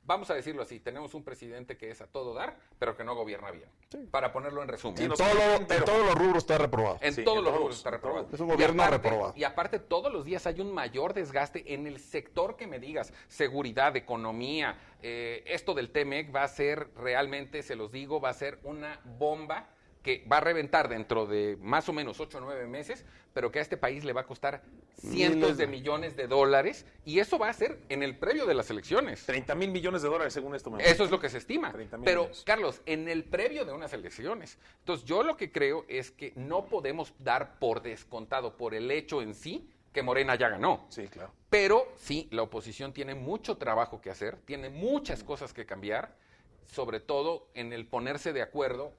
S2: Vamos a decirlo así, tenemos un presidente que es a todo dar, pero que no gobierna bien. Para ponerlo en resumen.
S1: En todos los rubros está reprobado.
S2: En todos los rubros está reprobado.
S1: Es un gobierno reprobado.
S2: Y aparte, todos los días hay un mayor desgaste en el sector que me digas, seguridad, economía, esto del TEMEC va a ser realmente, se los digo, va a ser una bomba que va a reventar dentro de más o menos 8 o 9 meses, pero que a este país le va a costar cientos de millones de dólares, y eso va a ser en el previo de las elecciones.
S3: 30,000 millones de dólares según esto.
S2: Eso es lo que se estima.
S3: 30,000
S2: pero,
S3: millones.
S2: Carlos, en el previo de unas elecciones. Entonces, yo lo que creo es que no podemos dar por descontado por el hecho en sí que Morena ya ganó.
S3: Sí, claro.
S2: Pero sí, la oposición tiene mucho trabajo que hacer, tiene muchas cosas que cambiar, sobre todo en el ponerse de acuerdo.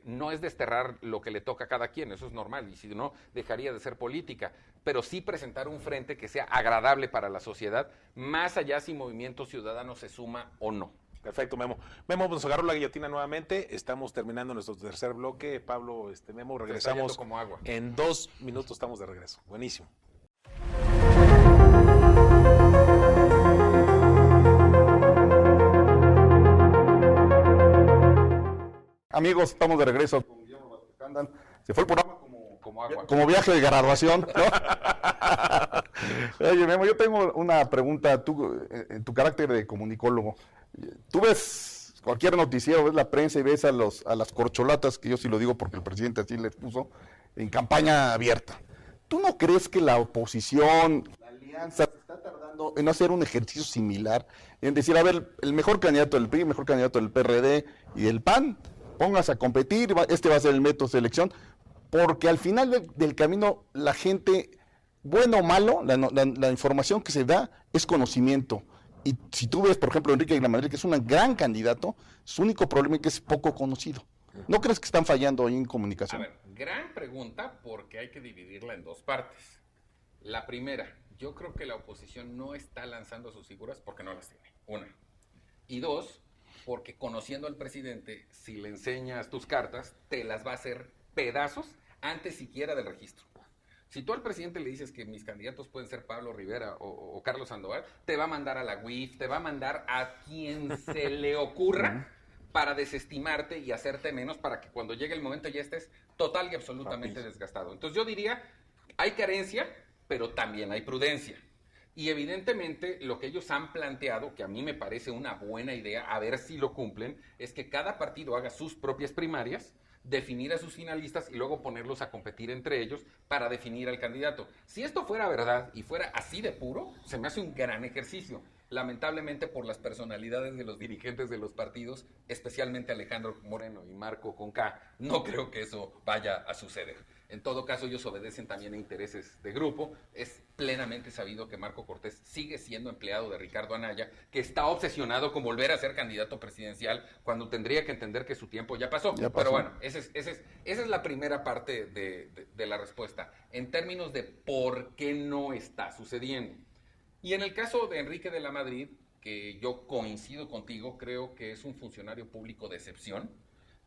S2: No es desterrar lo que le toca a cada quien, eso es normal, y si no, dejaría de ser política, pero sí presentar un frente que sea agradable para la sociedad, más allá si Movimiento Ciudadano se suma o no.
S3: Perfecto, Memo. Memo, nos agarró la guillotina nuevamente. Estamos terminando nuestro tercer bloque. Pablo, Memo, regresamos
S2: como agua.
S3: En 2 minutos estamos de regreso. Buenísimo.
S1: Amigos, estamos de regreso con Guillermo Vázquez Candal. Se fue el programa
S2: Como agua.
S1: como viaje de graduación, ¿no? Oye, Memo, yo tengo una pregunta. Tú, en tu carácter de comunicólogo, tú ves cualquier noticiero, ves la prensa y ves a las corcholatas, que yo sí lo digo porque el presidente así les puso, en campaña abierta. ¿Tú no crees que la oposición, la alianza, está tardando en hacer un ejercicio similar? En decir, a ver, el mejor candidato del PRI, el mejor candidato del PRD y del PAN, pónganse a competir, este va a ser el método de selección, porque al final del camino la gente, bueno o malo, la información que se da es conocimiento. Y si tú ves, por ejemplo, Enrique de la Madrid, que es un gran candidato, su único problema es que es poco conocido. ¿No crees que están fallando ahí en comunicación?
S2: A ver, gran pregunta, porque hay que dividirla en dos partes. La primera, yo creo que la oposición no está lanzando sus figuras porque no las tiene, una. Y dos, porque conociendo al presidente, si le enseñas tus cartas, te las va a hacer pedazos antes siquiera del registro. Si tú al presidente le dices que mis candidatos pueden ser Pablo Rivera o Carlos Sandoval, te va a mandar a la UIF, te va a mandar a quien se le ocurra para desestimarte y hacerte menos, para que cuando llegue el momento ya estés total y absolutamente desgastado. Entonces yo diría, hay carencia, pero también hay prudencia. Y evidentemente lo que ellos han planteado, que a mí me parece una buena idea, a ver si lo cumplen, es que cada partido haga sus propias primarias, definir a sus finalistas y luego ponerlos a competir entre ellos para definir al candidato. Si esto fuera verdad y fuera así de puro, se me hace un gran ejercicio. Lamentablemente, por las personalidades de los dirigentes de los partidos, especialmente Alejandro Moreno y Marco con K, no creo que eso vaya a suceder. En todo caso, ellos obedecen también a intereses de grupo. Es plenamente sabido que Marco Cortés sigue siendo empleado de Ricardo Anaya, que está obsesionado con volver a ser candidato presidencial cuando tendría que entender que su tiempo ya pasó. Pero bueno, esa es la primera parte de la respuesta. En términos de por qué no está sucediendo. Y en el caso de Enrique de la Madrid, que yo coincido contigo, creo que es un funcionario público de excepción.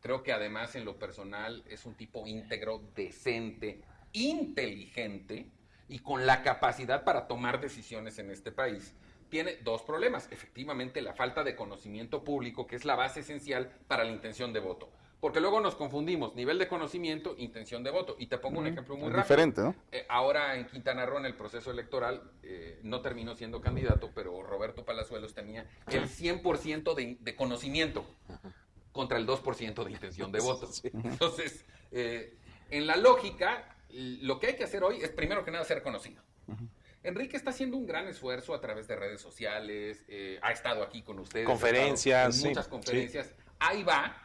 S2: Creo que además en lo personal es un tipo íntegro, decente, inteligente y con la capacidad para tomar decisiones en este país. Tiene dos problemas. Efectivamente, la falta de conocimiento público, que es la base esencial para la intención de voto. Porque luego nos confundimos nivel de conocimiento, intención de voto. Y te pongo un ejemplo muy rápido.
S1: Diferente, ¿no?
S2: Ahora en Quintana Roo, en el proceso electoral, no terminó siendo candidato, pero Roberto Palazuelos tenía el 100% de conocimiento contra el 2% de intención de voto.
S3: Sí.
S2: Entonces, en la lógica, lo que hay que hacer hoy es primero que nada ser conocido. Enrique está haciendo un gran esfuerzo a través de redes sociales, ha estado aquí con ustedes.
S3: Conferencias.
S2: En muchas conferencias. Sí. Ahí va,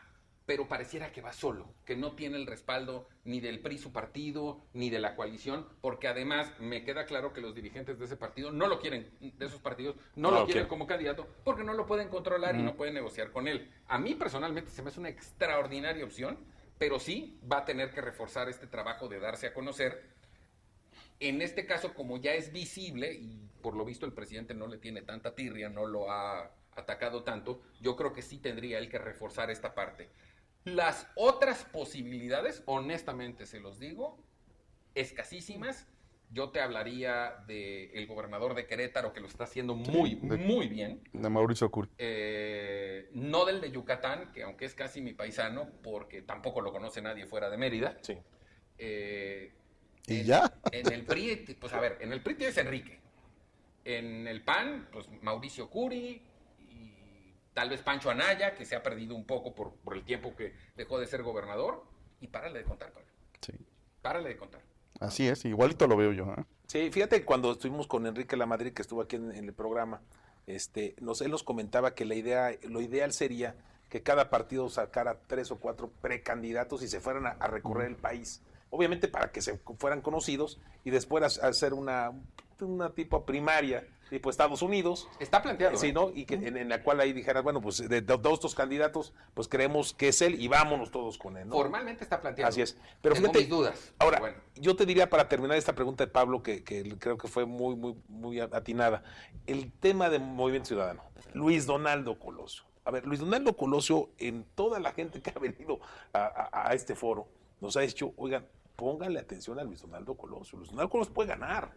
S2: pero pareciera que va solo, que no tiene el respaldo ni del PRI, su partido, ni de la coalición, porque además me queda claro que los dirigentes de ese partido no lo quieren, de esos partidos, no lo quieren como candidato, porque no lo pueden controlar y no pueden negociar con él. A mí personalmente se me hace una extraordinaria opción, pero sí va a tener que reforzar este trabajo de darse a conocer. En este caso, como ya es visible, y por lo visto el presidente no le tiene tanta tirria, no lo ha atacado tanto, yo creo que sí tendría él que reforzar esta parte. Las otras posibilidades, honestamente se los digo, escasísimas. Yo te hablaría del gobernador de Querétaro, que lo está haciendo muy bien.
S1: De Mauricio Curi.
S2: No del de Yucatán, que aunque es casi mi paisano, porque tampoco lo conoce nadie fuera de Mérida.
S3: Sí.
S1: ¿Y ya?
S2: En el PRI, pues a ver, en el PRI tienes Enrique. En el PAN, pues Mauricio Curi. Tal vez Pancho Anaya, que se ha perdido un poco por el tiempo que dejó de ser gobernador. Y párale de contar, Pablo.
S1: Sí.
S2: Párale de contar.
S1: Así es, igualito lo veo yo.
S3: Sí, fíjate, cuando estuvimos con Enrique Lamadrid, que estuvo aquí en el programa, él nos comentaba que lo ideal sería que cada partido sacara 3 o 4 precandidatos y se fueran a recorrer el país. Obviamente para que se fueran conocidos y después hacer una tipo primaria tipo Estados Unidos.
S2: Está planteado.
S3: Sí, ¿no? Y que en la cual ahí dijeras, bueno, pues de todos estos candidatos, pues creemos que es él y vámonos todos con él, ¿no?
S2: Formalmente está planteado.
S3: Así es. Pero
S2: tengo
S3: fíjate,
S2: mis dudas.
S3: Ahora,
S2: bueno.
S3: yo te diría para terminar esta pregunta de Pablo, que creo que fue muy atinada, el tema de Movimiento Ciudadano. Luis Donaldo Colosio. A ver, Luis Donaldo Colosio, en toda la gente que ha venido a este foro, nos ha dicho, oigan, pónganle atención a Luis Donaldo Colosio. Luis Donaldo Colosio puede ganar.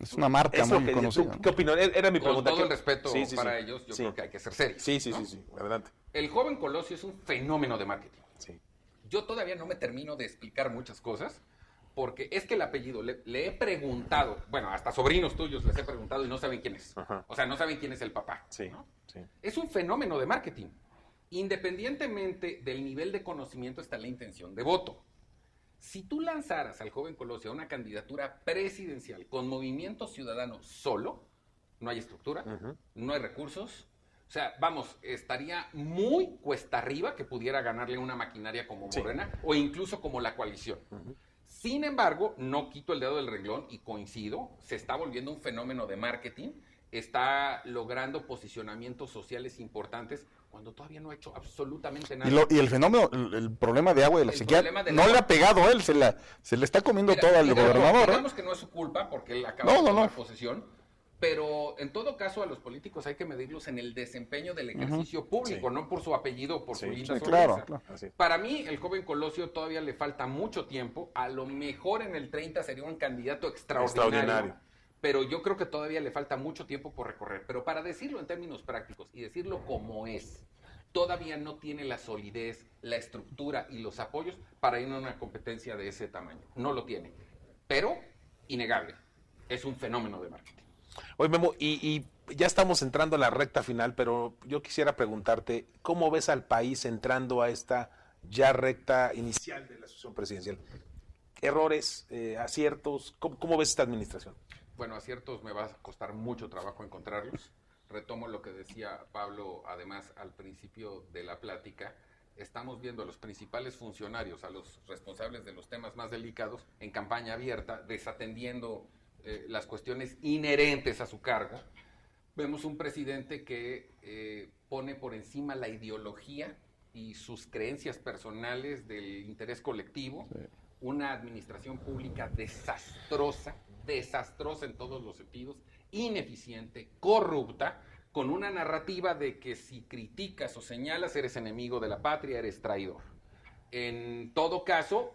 S1: Es una marca muy conocida.
S3: ¿Qué opinión? Era mi pregunta.
S2: Con todo el respeto para ellos, yo creo que hay que ser serios.
S3: Sí. Adelante.
S2: El joven Colosio es un fenómeno de marketing.
S3: Sí.
S2: Yo todavía no me termino de explicar muchas cosas, porque es que el apellido, le he preguntado, bueno, hasta sobrinos tuyos les he preguntado y no saben quién es.
S3: Ajá.
S2: O sea, no saben quién es el papá.
S3: Sí,
S2: ¿no?
S3: sí.
S2: Es un fenómeno de marketing. Independientemente del nivel de conocimiento está la intención de voto. Si tú lanzaras al joven Colosio a una candidatura presidencial con Movimiento Ciudadano solo, no hay estructura, no hay recursos. O sea, vamos, estaría muy cuesta arriba que pudiera ganarle una maquinaria como Morena o incluso como la coalición. Sin embargo, no quito el dedo del renglón y coincido, se está volviendo un fenómeno de marketing, está logrando posicionamientos sociales importantes cuando todavía no ha hecho absolutamente nada.
S1: Y el fenómeno, el problema de agua de la sequía, no le ha pegado a él, se le está comiendo todo al gobernador.
S2: Digamos que no es su culpa porque él acaba de tomar posesión, pero en todo caso a los políticos hay que medirlos en el desempeño del ejercicio público, no por su apellido o por su linda sonrisa.
S1: Claro.
S2: Para mí, el joven Colosio todavía le falta mucho tiempo, a lo mejor en el 30 sería un candidato extraordinario. Pero yo creo que todavía le falta mucho tiempo por recorrer. Pero para decirlo en términos prácticos y decirlo como es, todavía no tiene la solidez, la estructura y los apoyos para ir a una competencia de ese tamaño. No lo tiene. Pero, innegable, es un fenómeno de marketing.
S3: Oye, Memo, y ya estamos entrando a la recta final, pero yo quisiera preguntarte, ¿cómo ves al país entrando a esta ya recta inicial de la sucesión presidencial? ¿Errores, aciertos? ¿Cómo ves esta administración?
S2: Bueno, aciertos me va a costar mucho trabajo encontrarlos. Retomo lo que decía Pablo, además, al principio de la plática. Estamos viendo a los principales funcionarios, a los responsables de los temas más delicados, en campaña abierta, desatendiendo las cuestiones inherentes a su cargo. Vemos un presidente que pone por encima la ideología y sus creencias personales del interés colectivo. Sí. Una administración pública desastrosa, desastrosa en todos los sentidos, ineficiente, corrupta, con una narrativa de que si criticas o señalas eres enemigo de la patria, eres traidor. En todo caso,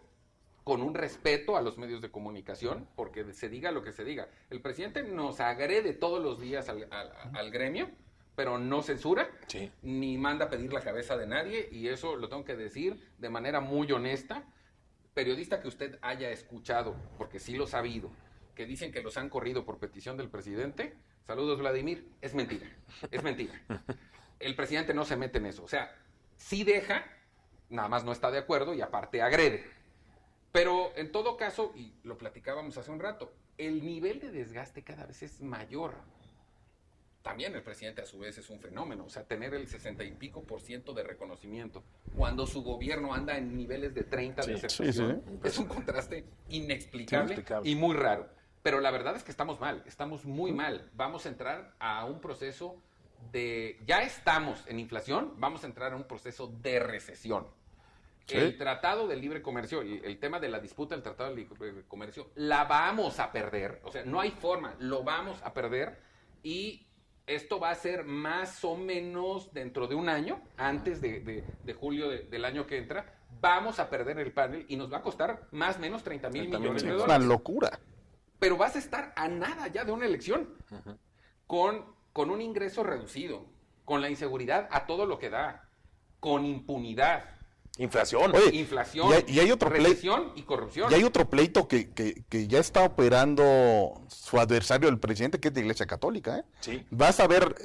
S2: con un respeto a los medios de comunicación, porque se diga lo que se diga. El presidente nos agrede todos los días al gremio, pero no censura,
S3: Sí.
S2: ni manda a pedir la cabeza de nadie, y eso lo tengo que decir de manera muy honesta. Periodista que usted haya escuchado, porque sí lo ha sabido, que dicen que los han corrido por petición del presidente, saludos Vladimir, es mentira, es mentira. El presidente no se mete en eso, o sea, sí deja, nada más no está de acuerdo y aparte agrede. Pero en todo caso, y lo platicábamos hace un rato, el nivel de desgaste cada vez es mayor. También el presidente a su vez es un fenómeno, o sea, tener el 60 y pico % de reconocimiento cuando su gobierno anda en niveles de 30 de aceptación, es un contraste inexplicable y muy raro. Pero la verdad es que estamos mal, estamos muy mal. Vamos a entrar a un proceso ya estamos en inflación, vamos a entrar a un proceso de recesión. ¿Sí? El Tratado de Libre Comercio, el tema de la disputa del Tratado de Libre Comercio, la vamos a perder, o sea, no hay forma, lo vamos a perder, y esto va a ser más o menos dentro de un año, antes de julio del año que entra, vamos a perder el panel y nos va a costar más o menos 30,000 millones de dólares.
S1: Es una locura.
S2: Pero vas a estar a nada ya de una elección, con un ingreso reducido, con la inseguridad a todo lo que da, con impunidad.
S3: Inflación.
S1: Oye,
S2: inflación,
S1: y hay otro
S2: recesión y corrupción.
S1: Y hay otro pleito que ya está operando su adversario, el presidente, que es de Iglesia Católica, ¿eh?
S3: Sí.
S1: Vas a ver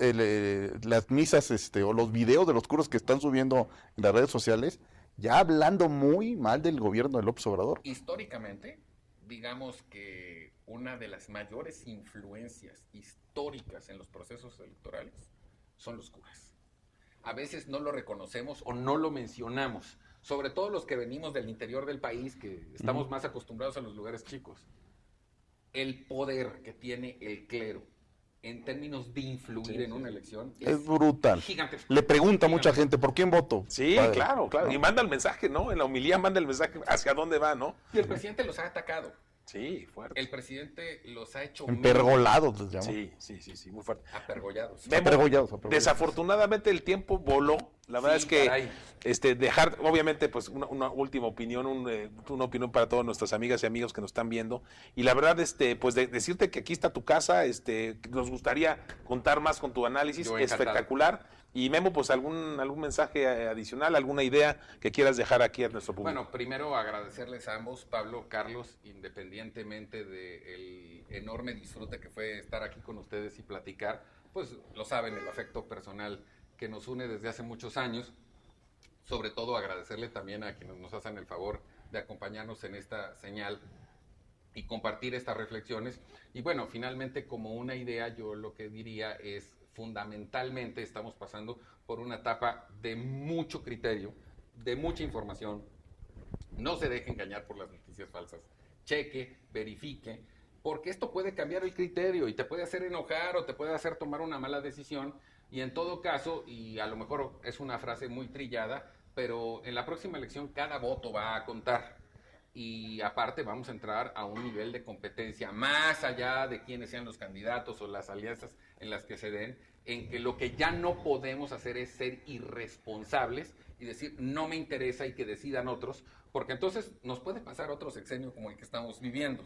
S1: las misas o los videos de los curas que están subiendo en las redes sociales, ya hablando muy mal del gobierno de López Obrador.
S2: Históricamente, digamos que una de las mayores influencias históricas en los procesos electorales son los curas. A veces no lo reconocemos o no lo mencionamos, sobre todo los que venimos del interior del país, que estamos más acostumbrados a los lugares chicos. El poder que tiene el clero en términos de influir en una elección
S1: es brutal.
S2: Gigantesco.
S1: Le pregunta a mucha gente, ¿por quién voto?
S3: Sí,
S1: Padre,
S3: claro.
S1: ¿no?
S3: Y manda el mensaje, ¿no? En la homilía manda el mensaje hacia dónde va, ¿no?
S2: Y el presidente los ha atacado.
S3: Sí, fuerte.
S2: El presidente los ha hecho
S1: Empergolados, les llamo.
S3: Sí, muy fuerte.
S2: apergollados.
S3: Memo,
S1: Apergollados.
S3: Desafortunadamente el tiempo voló. La verdad
S2: Sí,
S3: es que
S2: caray.
S3: dejar, obviamente, pues una última opinión, una opinión para todas nuestras amigas y amigos que nos están viendo. Y la verdad, pues decirte que aquí está tu casa, nos gustaría contar más con tu análisis, espectacular. Y Memo, pues algún mensaje adicional, alguna idea que quieras dejar aquí a nuestro público.
S2: Bueno, primero agradecerles a ambos, Pablo, Carlos, independientemente del enorme disfrute que fue estar aquí con ustedes y platicar, pues lo saben, el afecto personal que nos une desde hace muchos años. Sobre todo agradecerle también a quienes nos hacen el favor de acompañarnos en esta señal y compartir estas reflexiones. Y bueno, finalmente, como una idea, yo lo que diría es, fundamentalmente estamos pasando por una etapa de mucho criterio, de mucha información. No se deje engañar por las noticias falsas. Cheque, verifique, porque esto puede cambiar el criterio y te puede hacer enojar o te puede hacer tomar una mala decisión. Y en todo caso, y a lo mejor es una frase muy trillada, pero en la próxima elección cada voto va a contar. Y aparte vamos a entrar a un nivel de competencia más allá de quiénes sean los candidatos o las alianzas en las que se den, en que lo que ya no podemos hacer es ser irresponsables y decir no me interesa y que decidan otros, porque entonces nos puede pasar otro sexenio como el que estamos viviendo.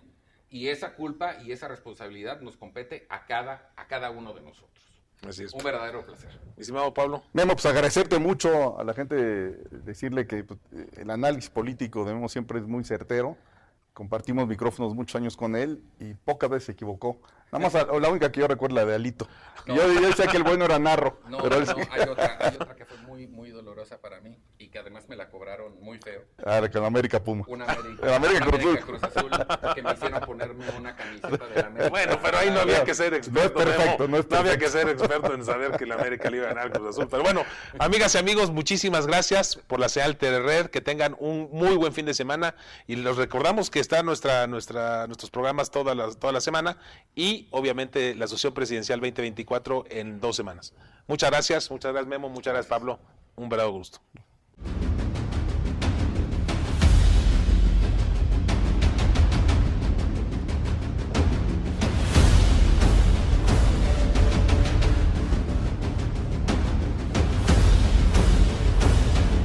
S2: Y esa culpa y esa responsabilidad nos compete a cada uno de nosotros.
S3: Así es.
S2: Un verdadero placer.
S3: Estimado Pablo.
S1: Memo, pues agradecerte mucho a la gente, decirle que pues, el análisis político de Memo siempre es muy certero. Compartimos micrófonos muchos años con él y pocas veces se equivocó. Nada más la única que yo recuerdo la de Alito.
S2: No.
S1: Yo decía que el bueno era Narro.
S2: No,
S1: pero
S2: hay otra que fue muy dolorosa para mí y que además me la cobraron muy feo.
S1: que la América Puma.
S2: Una
S1: El América
S2: Cruz Azul, que me hicieron ponerme una camiseta de la América.
S3: Bueno, pero ahí no había que ser experto.
S1: No es perfecto,
S3: Memo.
S1: no es
S3: No había
S1: perfecto.
S3: que ser experto en saber que la América le iba a ganar al Cruz Azul. Pero bueno, amigas y amigos, muchísimas gracias por la señal Telered. Que tengan un muy buen fin de semana. Y les recordamos que están nuestros programas toda la semana. Y obviamente la Asociación Presidencial 2024 en 2 semanas. Muchas gracias Memo, muchas gracias Pablo. Un verdadero gusto.